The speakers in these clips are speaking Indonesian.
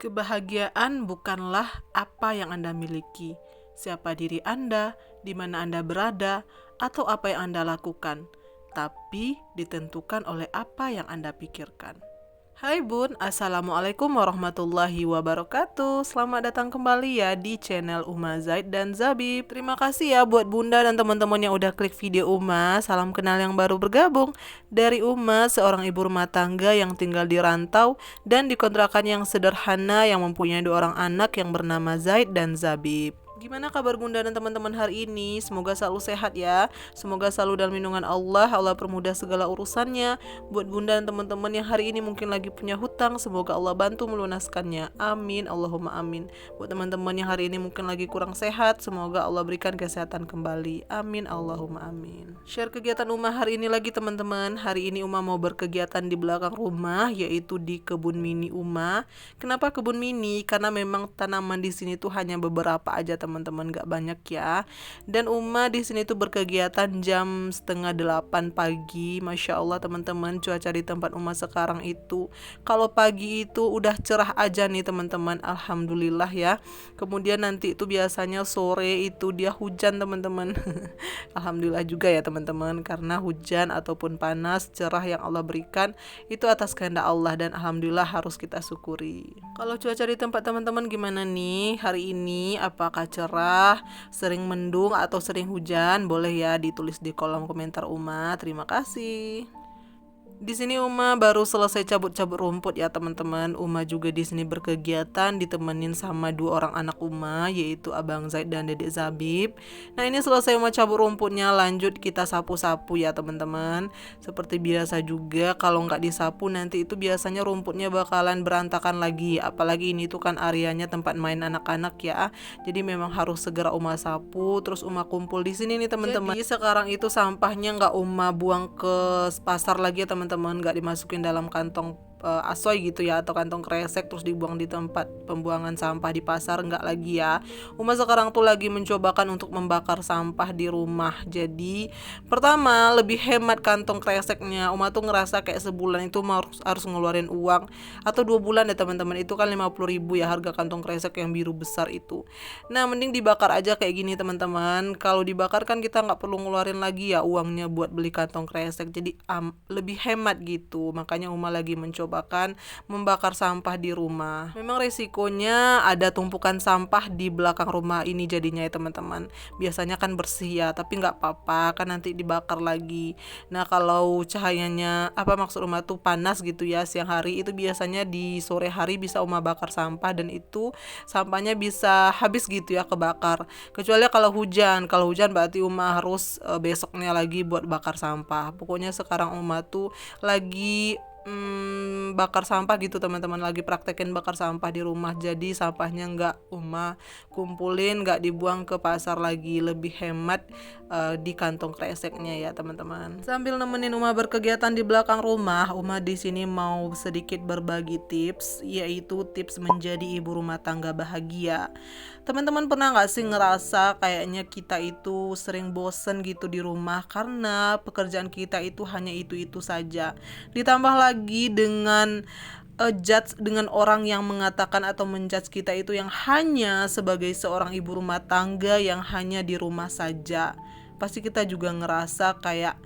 Kebahagiaan bukanlah apa yang Anda miliki, siapa diri Anda, di mana Anda berada, atau apa yang Anda lakukan, tapi ditentukan oleh apa yang Anda pikirkan. Hai Bun, Assalamualaikum warahmatullahi wabarakatuh. Selamat datang kembali ya di channel Uma Zaid dan Zabib. Terima kasih ya buat Bunda dan teman-teman yang udah klik video Uma. Salam kenal yang baru bergabung. Dari Uma, seorang ibu rumah tangga yang tinggal di rantau dan di kontrakan yang sederhana yang mempunyai 2 orang anak yang bernama Zaid dan Zabib. Gimana kabar Bunda dan teman-teman hari ini? Semoga selalu sehat ya. Semoga selalu dalam lindungan Allah. Allah permudah segala urusannya. Buat Bunda dan teman-teman yang hari ini mungkin lagi punya hutang, semoga Allah bantu melunaskannya. Amin, Allahumma amin. Buat teman-teman yang hari ini mungkin lagi kurang sehat, semoga Allah berikan kesehatan kembali. Amin, Allahumma amin. Share kegiatan Uma hari ini lagi teman-teman. Hari ini Uma mau berkegiatan di belakang rumah, yaitu di kebun mini Uma. Kenapa kebun mini? Karena memang tanaman di sini tuh hanya beberapa aja teman-teman, gak banyak ya. Dan Uma di sini tuh berkegiatan jam 7:30 pagi. Masya Allah teman-teman, cuaca di tempat Uma sekarang itu kalau pagi itu udah cerah aja nih teman-teman, alhamdulillah ya. Kemudian nanti itu biasanya sore itu dia hujan teman-teman. Alhamdulillah juga ya teman-teman, karena hujan ataupun panas cerah yang Allah berikan itu atas kehendak Allah dan alhamdulillah harus kita syukuri. Kalau cuaca di tempat teman-teman gimana nih hari ini? Apakah cerah, sering mendung atau sering hujan? Boleh ya ditulis di kolom komentar Uma. Terima kasih. Di sini Uma baru selesai cabut-cabut rumput ya teman-teman. Uma juga di sini berkegiatan ditemenin sama 2 orang anak Uma, yaitu Abang Zaid dan Dedek Zabib. Nah ini selesai Uma cabut rumputnya, lanjut kita sapu-sapu ya teman-teman. Seperti biasa juga kalau nggak disapu nanti itu biasanya rumputnya bakalan berantakan lagi. Apalagi ini tuh kan areanya tempat main anak-anak ya. Jadi memang harus segera Uma sapu. Terus Uma kumpul di sini nih teman-teman. Jadi sekarang itu sampahnya nggak Uma buang ke pasar lagi ya teman-teman, nggak dimasukin dalam kantong asoy gitu ya atau kantong kresek terus dibuang di tempat pembuangan sampah di pasar, nggak lagi ya. Uma sekarang tuh lagi mencobakan untuk membakar sampah di rumah. Jadi pertama lebih hemat kantong kreseknya. Uma tuh ngerasa kayak sebulan itu harus ngeluarin uang atau 2 bulan ya teman-teman, itu kan 50.000 ya harga kantong kresek yang biru besar itu. Nah mending dibakar aja kayak gini teman-teman. Kalau dibakar kan kita nggak perlu ngeluarin lagi ya uangnya buat beli kantong kresek, jadi lebih hemat gitu. Makanya Uma lagi mencoba membakar sampah di rumah. Memang resikonya ada tumpukan sampah di belakang rumah ini jadinya ya teman-teman. Biasanya kan bersih ya, tapi nggak apa-apa kan nanti dibakar lagi. Nah kalau cahayanya maksud Uma tuh panas gitu ya siang hari, itu biasanya di sore hari bisa Uma bakar sampah dan itu sampahnya bisa habis gitu ya kebakar. Kecuali kalau hujan berarti Uma harus besoknya lagi buat bakar sampah. Pokoknya sekarang Uma tuh lagi bakar sampah gitu teman-teman, lagi praktekin bakar sampah di rumah. Jadi sampahnya nggak Uma kumpulin, nggak dibuang ke pasar lagi, lebih hemat di kantong kreseknya ya teman-teman. Sambil nemenin Uma berkegiatan di belakang rumah, Uma di sini mau sedikit berbagi tips, yaitu tips menjadi ibu rumah tangga bahagia. Teman-teman pernah nggak sih ngerasa kayaknya kita itu sering bosen gitu di rumah karena pekerjaan kita itu hanya itu-itu saja, ditambah lagi dengan judge dengan orang yang mengatakan atau menjudge kita itu yang hanya sebagai seorang ibu rumah tangga yang hanya di rumah saja. Pasti kita juga ngerasa kayak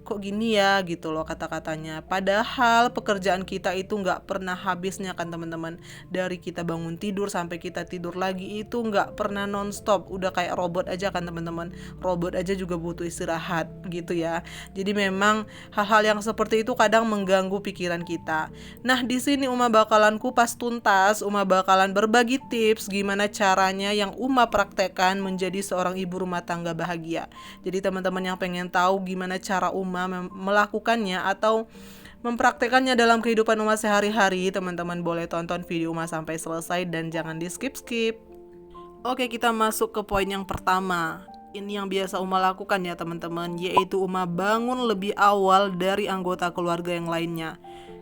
kok gini ya gitu loh kata-katanya. Padahal pekerjaan kita itu nggak pernah habisnya kan teman-teman. Dari kita bangun tidur sampai kita tidur lagi itu nggak pernah nonstop. Udah kayak robot aja kan teman-teman. Robot aja juga butuh istirahat gitu ya. Jadi memang hal-hal yang seperti itu kadang mengganggu pikiran kita. Nah di sini Uma bakalan kupas tuntas. Uma bakalan berbagi tips gimana caranya yang Uma praktekkan menjadi seorang ibu rumah tangga bahagia. Jadi teman-teman yang pengen tahu gimana cara Uma melakukannya atau mempraktekannya dalam kehidupan Uma sehari-hari, teman-teman boleh tonton video Uma sampai selesai dan jangan di skip-skip. Oke, kita masuk ke poin yang pertama. Ini yang biasa Uma lakukan ya teman-teman, yaitu Uma bangun lebih awal dari anggota keluarga yang lainnya.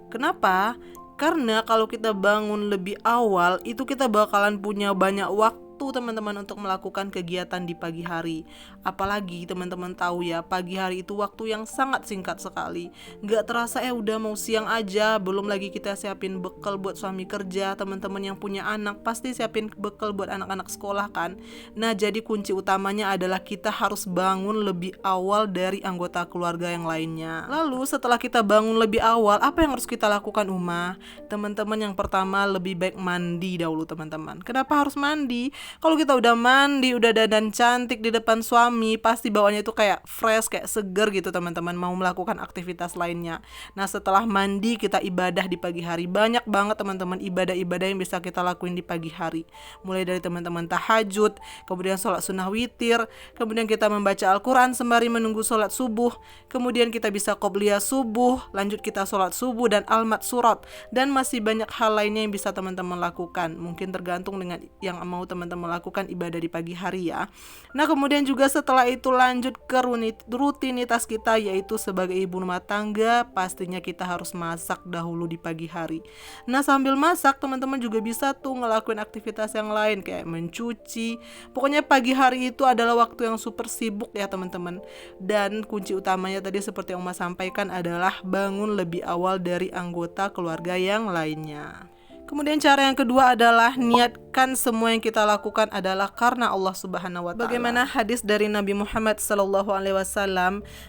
Kenapa? Karena kalau kita bangun lebih awal itu kita bakalan punya banyak waktu waktu teman-teman untuk melakukan kegiatan di pagi hari. Apalagi teman-teman tahu ya, pagi hari itu waktu yang sangat singkat sekali. Gak terasa udah mau siang aja, belum lagi kita siapin bekal buat suami kerja. Teman-teman yang punya anak pasti siapin bekal buat anak-anak sekolah kan. Nah, jadi kunci utamanya adalah kita harus bangun lebih awal dari anggota keluarga yang lainnya. Lalu setelah kita bangun lebih awal, apa yang harus kita lakukan teman-teman? Yang pertama, lebih baik mandi dahulu teman-teman. Kenapa harus mandi? Kalau kita udah mandi, udah dandan cantik di depan suami, pasti bawaannya itu kayak fresh, kayak seger gitu teman-teman, mau melakukan aktivitas lainnya. Nah, setelah mandi kita ibadah di pagi hari. Banyak banget teman-teman ibadah-ibadah yang bisa kita lakuin di pagi hari. Mulai dari teman-teman tahajud, kemudian sholat sunnah witir, kemudian kita membaca Al-Quran sembari menunggu sholat subuh, kemudian kita bisa qobliyah subuh, lanjut kita sholat subuh dan almat surat, dan masih banyak hal lainnya yang bisa teman-teman lakukan. Mungkin tergantung dengan yang mau teman-teman lakukan ibadah di pagi hari ya. Nah, kemudian juga setelah itu lanjut ke rutinitas kita, yaitu sebagai ibu rumah tangga, pastinya kita harus masak dahulu di pagi hari. Nah, sambil masak teman-teman juga bisa tuh ngelakuin aktivitas yang lain kayak mencuci. Pokoknya pagi hari itu adalah waktu yang super sibuk ya teman-teman. Dan kunci utamanya tadi seperti yang Uma sampaikan adalah bangun lebih awal dari anggota keluarga yang lainnya. Kemudian cara yang kedua adalah niatkan semua yang kita lakukan adalah karena Allah Subhanahu wa taala. Bagaimana hadis dari Nabi Muhammad SAW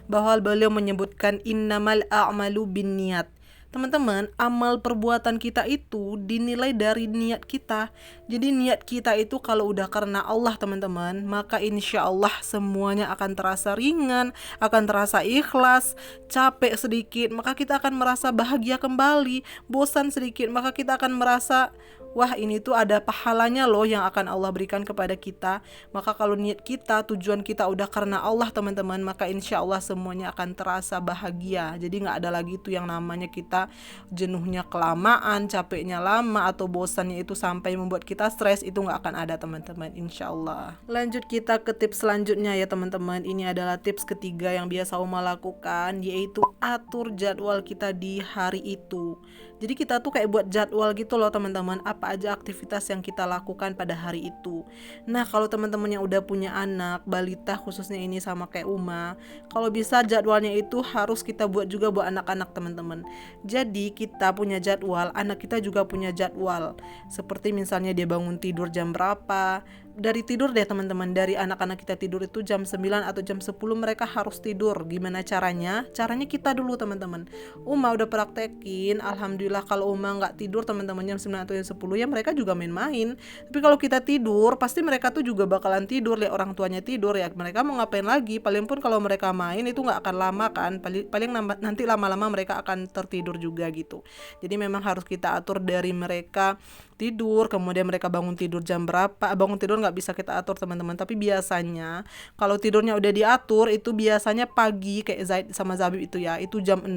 bahwa beliau menyebutkan innamal a'malu binniyat. Teman-teman, amal perbuatan kita itu dinilai dari niat kita. Jadi niat kita itu kalau udah karena Allah teman-teman, maka insya Allah semuanya akan terasa ringan, akan terasa ikhlas. Capek sedikit, maka kita akan merasa bahagia kembali. Bosan sedikit, maka kita akan merasa wah, ini tuh ada pahalanya loh yang akan Allah berikan kepada kita. Maka kalau niat kita, tujuan kita udah karena Allah teman-teman, maka insya Allah semuanya akan terasa bahagia. Jadi gak ada lagi tuh yang namanya kita jenuhnya kelamaan, capeknya lama, atau bosannya itu sampai membuat kita stres. Itu gak akan ada teman-teman, insya Allah. Lanjut kita ke tips selanjutnya ya teman-teman. Ini adalah tips ketiga yang biasa Uma lakukan, yaitu atur jadwal kita di hari itu. Jadi kita tuh kayak buat jadwal gitu loh teman-teman, apa aja aktivitas yang kita lakukan pada hari itu. Nah, kalau teman-teman yang udah punya anak, balita khususnya ini sama kayak Uma, kalau bisa jadwalnya itu harus kita buat juga buat anak-anak teman-teman. Jadi kita punya jadwal, anak kita juga punya jadwal. Seperti misalnya dia bangun tidur jam berapa. Dari tidur deh teman-teman, dari anak-anak kita tidur itu jam 9 atau jam 10 mereka harus tidur. Gimana caranya? Caranya kita dulu teman-teman. Uma udah praktekin, alhamdulillah kalau Uma gak tidur teman-teman jam 9 atau jam 10 ya mereka juga main-main. Tapi kalau kita tidur, pasti mereka tuh juga bakalan tidur. Lihat orang tuanya tidur ya, mereka mau ngapain lagi? Paling pun kalau mereka main itu gak akan lama kan, paling nanti lama-lama mereka akan tertidur juga gitu. Jadi memang harus kita atur dari mereka tidur, kemudian mereka bangun tidur jam berapa. Bangun tidur nggak bisa kita atur teman-teman, tapi biasanya kalau tidurnya udah diatur itu biasanya pagi kayak Zaid sama Zabib itu ya, itu jam 6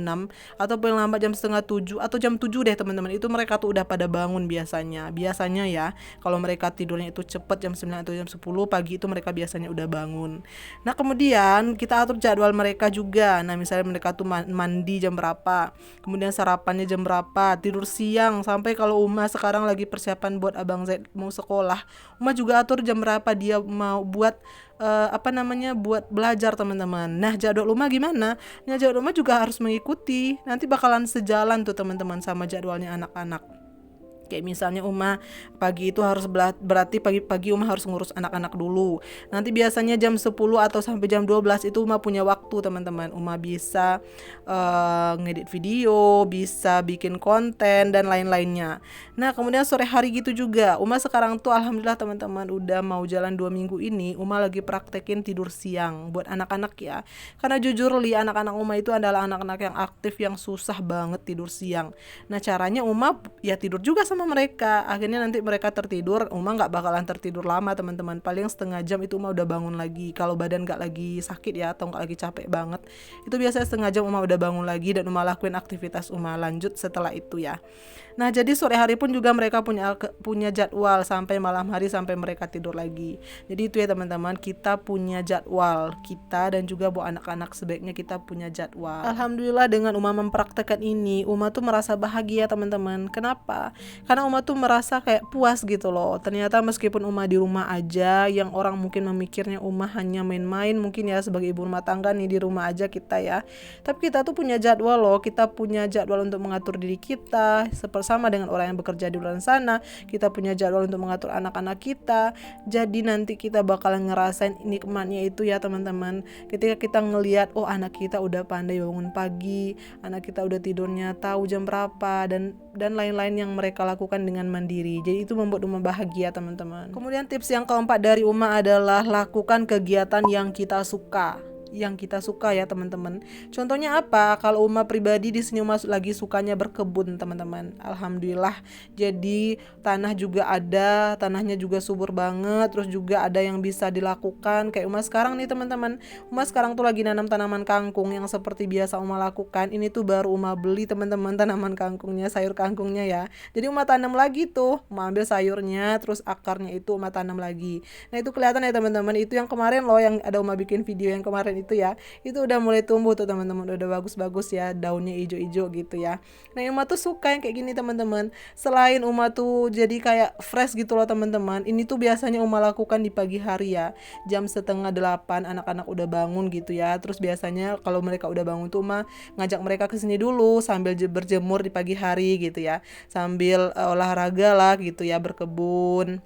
atau paling lambat jam setengah 7 atau jam 7 deh teman-teman, itu mereka tuh udah pada bangun biasanya ya. Kalau mereka tidurnya itu cepet jam 9 atau jam 10 pagi itu mereka biasanya udah bangun. Nah, kemudian kita atur jadwal mereka juga. Nah, misalnya mereka tuh mandi jam berapa, kemudian sarapannya jam berapa, tidur siang, sampai kalau Uma sekarang lagi persiapan buat Abang Zaid mau sekolah, Uma juga atur jam berapa dia mau buat buat belajar teman-teman. Nah, jadwal Uma gimana? Nah, jadwal Uma juga harus mengikuti. Nanti bakalan sejalan tuh teman-teman sama jadwalnya anak-anak. Kayak misalnya Uma pagi itu harus berarti pagi-pagi Uma harus ngurus anak-anak dulu. Nanti biasanya jam 10 atau sampai jam 12 itu Uma punya waktu teman-teman. Uma bisa ngedit video, bisa bikin konten dan lain-lainnya. Nah, kemudian sore hari gitu juga. Uma sekarang tuh alhamdulillah teman-teman udah mau jalan 2 minggu ini Uma lagi praktekin tidur siang buat anak-anak ya. Karena jujur anak-anak Uma itu adalah anak-anak yang aktif, yang susah banget tidur siang. Nah, caranya Uma ya tidur juga sama mereka. Akhirnya nanti mereka tertidur, Uma gak bakalan tertidur lama teman-teman, paling setengah jam itu Uma udah bangun lagi. Kalau badan gak lagi sakit ya, atau gak lagi capek banget, itu biasanya setengah jam Uma udah bangun lagi dan Uma lakuin aktivitas Uma lanjut setelah itu ya. Nah, jadi sore hari pun juga mereka punya jadwal sampai malam hari, sampai mereka tidur lagi. Jadi itu ya teman-teman, kita punya jadwal, kita dan juga buat anak-anak sebaiknya kita punya jadwal. Alhamdulillah dengan Uma mempraktekkan ini, Uma tuh merasa bahagia teman-teman. Kenapa? Karena Uma tuh merasa kayak puas gitu loh. Ternyata meskipun Uma di rumah aja, yang orang mungkin memikirnya Uma hanya main-main mungkin ya sebagai ibu rumah tangga nih, di rumah aja kita ya. Tapi kita tuh punya jadwal loh, kita punya jadwal untuk mengatur diri kita bersama dengan orang yang bekerja di luar sana. Kita punya jadwal untuk mengatur anak-anak kita. Jadi nanti kita bakalan ngerasain nikmatnya itu ya teman-teman. Ketika kita ngelihat, oh anak kita udah pandai bangun pagi, anak kita udah tidurnya tahu jam berapa, dan lain-lain yang mereka lakukan dengan mandiri. Jadi itu membuat Uma bahagia teman-teman. Kemudian tips yang keempat dari Uma adalah lakukan kegiatan yang kita suka ya teman-teman. Contohnya apa? Kalau Uma pribadi di sini Uma lagi sukanya berkebun teman-teman. Alhamdulillah. Jadi tanahnya juga subur banget. Terus juga ada yang bisa dilakukan. Kayak Uma sekarang nih teman-teman. Uma sekarang tuh lagi nanam tanaman kangkung yang seperti biasa Uma lakukan. Ini tuh baru Uma beli teman-teman tanaman kangkungnya, sayur kangkungnya ya. Jadi Uma tanam lagi tuh. Uma ambil sayurnya, terus akarnya itu Uma tanam lagi. Nah itu kelihatan ya teman-teman. Itu yang kemarin loh, yang ada Uma bikin video yang kemarin itu ya, itu udah mulai tumbuh tuh teman-teman, udah bagus-bagus ya, daunnya hijau-hijau gitu ya. Nah Uma tuh suka yang kayak gini teman-teman. Selain Uma tuh jadi kayak fresh gitu loh teman-teman, ini tuh biasanya Uma lakukan di pagi hari ya, jam 7:30 anak-anak udah bangun gitu ya. Terus biasanya kalau mereka udah bangun tuh Uma ngajak mereka ke sini dulu sambil berjemur di pagi hari gitu ya, sambil olahraga lah gitu ya, berkebun.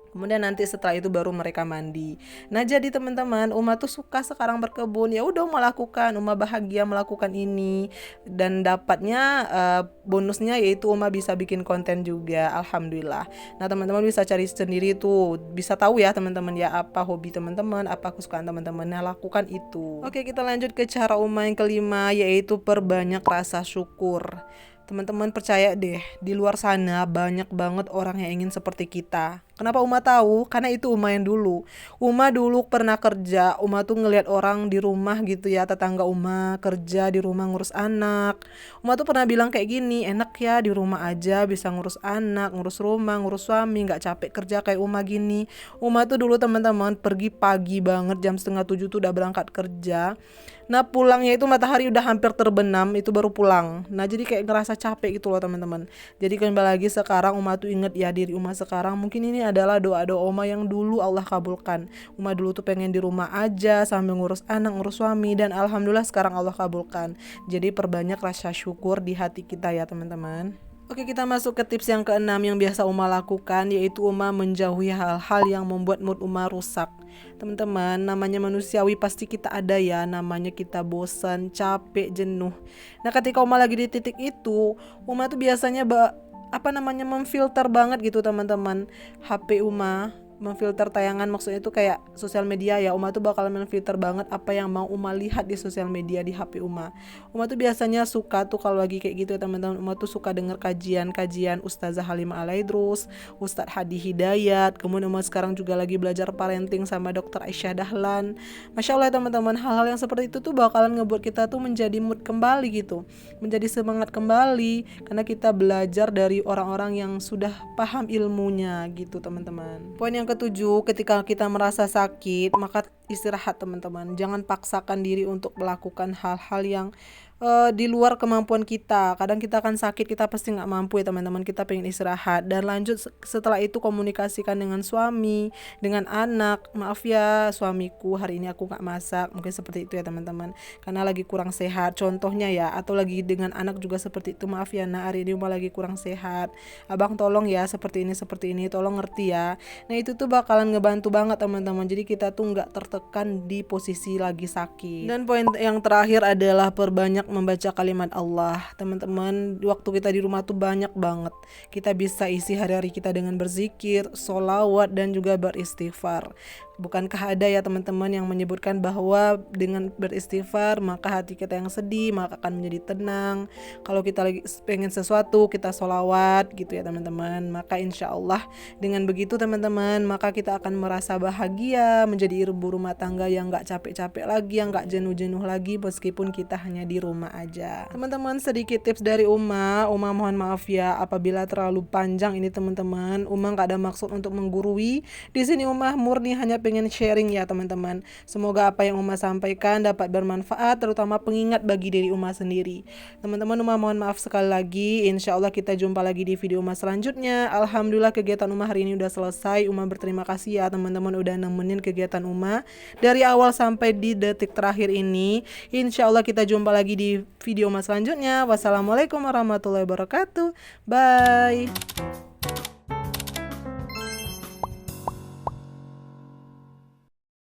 Kemudian nanti setelah itu baru mereka mandi. Nah jadi teman-teman, Uma tuh suka sekarang berkebun. Ya udah Uma lakukan, Uma bahagia melakukan ini. Dan dapatnya bonusnya yaitu Uma bisa bikin konten juga. Alhamdulillah. Nah teman-teman bisa cari sendiri tuh, bisa tahu ya teman-teman ya apa hobi teman-teman, apa kesukaan teman-teman. Nah lakukan itu. Oke, kita lanjut ke cara Uma yang kelima, yaitu perbanyak rasa syukur. Teman-teman percaya deh, di luar sana banyak banget orang yang ingin seperti kita. Kenapa Uma tahu? Karena itu Uma yang dulu. Uma dulu pernah kerja, Uma tuh ngelihat orang di rumah gitu ya, tetangga Uma kerja di rumah ngurus anak. Uma tuh pernah bilang kayak gini, enak ya di rumah aja bisa ngurus anak, ngurus rumah, ngurus suami, gak capek kerja kayak Uma gini. Uma tuh dulu teman-teman pergi pagi banget, jam 6:30 tuh udah berangkat kerja. Nah pulangnya itu matahari udah hampir terbenam, itu baru pulang. Nah jadi kayak ngerasa capek gitu loh teman-teman. Jadi kembali lagi sekarang Uma tuh inget ya diri Uma sekarang. Mungkin ini adalah doa-doa Uma yang dulu Allah kabulkan. Uma dulu tuh pengen di rumah aja sambil ngurus anak, ngurus suami, dan alhamdulillah sekarang Allah kabulkan. Jadi perbanyak rasa syukur di hati kita ya teman-teman. Oke, kita masuk ke tips yang keenam yang biasa Uma lakukan, yaitu Uma menjauhi hal-hal yang membuat mood Uma rusak. Teman-teman, namanya manusiawi pasti kita ada ya, namanya kita bosan, capek, jenuh. Nah ketika Uma lagi di titik itu, Uma tuh biasanya memfilter banget gitu teman-teman, HP Uma, memfilter tayangan, maksudnya itu kayak sosial media ya. Uma tuh bakal memfilter banget apa yang mau Uma lihat di sosial media di HP Uma. Uma tuh biasanya suka tuh kalau lagi kayak gitu ya teman-teman, Uma tuh suka denger kajian Ustazah Halimah Alaidrus, Ustadz Hadi Hidayat. Kemudian Uma sekarang juga lagi belajar parenting sama Dr. Aisyah Dahlan. Masya Allah ya teman-teman, hal-hal yang seperti itu tuh bakalan ngebuat kita tuh menjadi mood kembali gitu, menjadi semangat kembali, karena kita belajar dari orang-orang yang sudah paham ilmunya gitu teman-teman. Poin yang ketujuh, ketika kita merasa sakit, maka istirahat teman-teman. Jangan paksakan diri untuk melakukan hal-hal yang di luar kemampuan kita. Kadang kita akan sakit, kita pasti nggak mampu ya teman-teman, kita pengen istirahat. Dan lanjut setelah itu komunikasikan dengan suami, dengan anak. Maaf ya suamiku, hari ini aku nggak masak, mungkin seperti itu ya teman-teman, karena lagi kurang sehat contohnya ya. Atau lagi dengan anak juga seperti itu, maaf ya nah hari ini Uma lagi kurang sehat, abang tolong ya seperti ini, tolong ngerti ya. Nah itu tuh bakalan ngebantu banget teman-teman, jadi kita tuh nggak tertekan di posisi lagi sakit. Dan poin yang terakhir adalah perbanyak membaca kalimat Allah. Teman-teman, waktu kita di rumah tuh banyak banget. Kita bisa isi hari-hari kita dengan berzikir, sholawat, dan juga beristighfar. Bukankah ada ya teman-teman yang menyebutkan bahwa dengan beristighfar maka hati kita yang sedih maka akan menjadi tenang. Kalau kita lagi pengen sesuatu, kita sholawat gitu ya teman-teman. Maka insya Allah dengan begitu teman-teman, maka kita akan merasa bahagia, menjadi ibu rumah tangga yang gak capek-capek lagi, yang gak jenuh-jenuh lagi meskipun kita hanya di rumah Uma aja. Teman-teman, sedikit tips dari Uma mohon maaf ya apabila terlalu panjang ini teman-teman. Uma nggak ada maksud untuk menggurui. Di sini Uma murni hanya pengen sharing ya teman-teman. Semoga apa yang Uma sampaikan dapat bermanfaat, terutama pengingat bagi diri Uma sendiri. Teman-teman, Uma mohon maaf sekali lagi. Insya Allah kita jumpa lagi di video Uma selanjutnya. Alhamdulillah kegiatan Uma hari ini udah selesai. Uma berterima kasih ya teman-teman udah nemenin kegiatan Uma dari awal sampai di detik terakhir ini. Insya Allah kita jumpa lagi di video Uma selanjutnya. Wassalamualaikum warahmatullahi wabarakatuh. Bye.